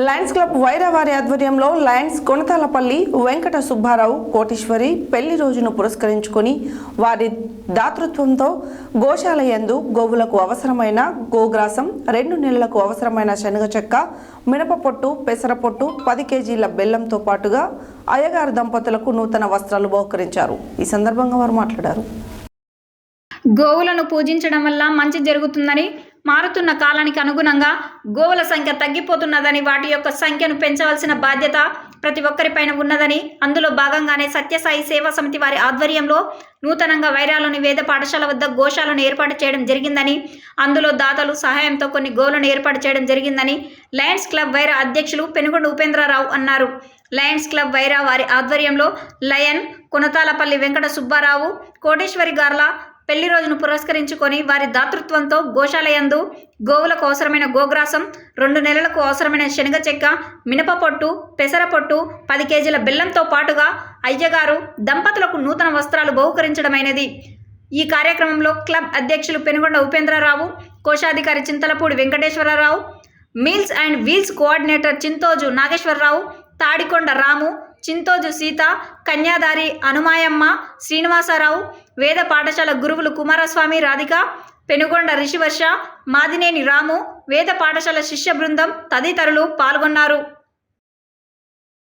Lions club వైరావారి ఆధ్వర్యంలో Lions కొనతాలపల్లి Venkata Subbarao Koteswari పెళ్లి రోజును పురస్కరించుకొని వారి దాతృత్వంతో గోశాల యందు గోవులకు అవసరమైన గోగ్రాసం 2 నెలలకు అవసరమైన శనగ చెక్క, మినప పొట్టు, పెసర పొట్టు, 10 కేజీల బెల్లంతో పాటుగా అయ్యగారు దంపతులకు నూతన వస్త్రాలు బహుకరించారు. ఈ సందర్భంగా వారు మాట్లాడారు. గోవులను పూజించడం వల్ల మంచి జరుగుతుందని, మారుతున్న కాలానికి అనుగుణంగా గోవుల సంఖ్య తగ్గిపోతున్నదని, వాటి యొక్క సంఖ్యను పెంచవలసిన బాధ్యత ప్రతి ఒక్కరిపైన ఉన్నదని, అందులో భాగంగానే సత్యసాయి సేవా సమితి వారి ఆధ్వర్యంలో నూతనంగా వైరాలోని వేద పాఠశాల వద్ద గోశాలను ఏర్పాటు చేయడం జరిగిందని, అందులో దాతలు సహాయంతో కొన్ని గోవులను ఏర్పాటు చేయడం జరిగిందని లయన్స్ క్లబ్ వైరా అధ్యక్షులు పెనుగొండ ఉపేంద్రరావు అన్నారు. లయన్స్ క్లబ్ వైరా వారి ఆధ్వర్యంలో లయన్ కొనతాలపల్లి వెంకట సుబ్బారావు కోటేశ్వరి గార్ల పెళ్లి రోజును పురస్కరించుకొని వారి దాతృత్వంతో గోశాల యందు గోవులకు అవసరమైన గోగ్రాసం, 2 నెలలకు అవసరమైన శనగ చెక్క, మినప పొట్టు, పెసర పొట్టు, 10 కేజీల బెల్లంతో పాటుగా అయ్యగారు దంపతులకు నూతన వస్త్రాలు బహుకరించడమైనది. ఈ కార్యక్రమంలో క్లబ్ అధ్యక్షులు పెనుగొండ ఉపేంద్రరావు, కోశాధికారి Chintalapudi Venkateswararao, meals and wheels coordinator Chintoju Nageswararao, Tadikonda Ramu, Chintoju Sita, Kanyadari Anumayamma, Srinivasarao, వేద పాఠశాల గురువులు కుమారస్వామి, రాధిక, పెనుగొండ రిషివర్ష, మాదినేని రాము, వేద పాఠశాల శిష్య బృందం తదితరులు పాల్గొన్నారు.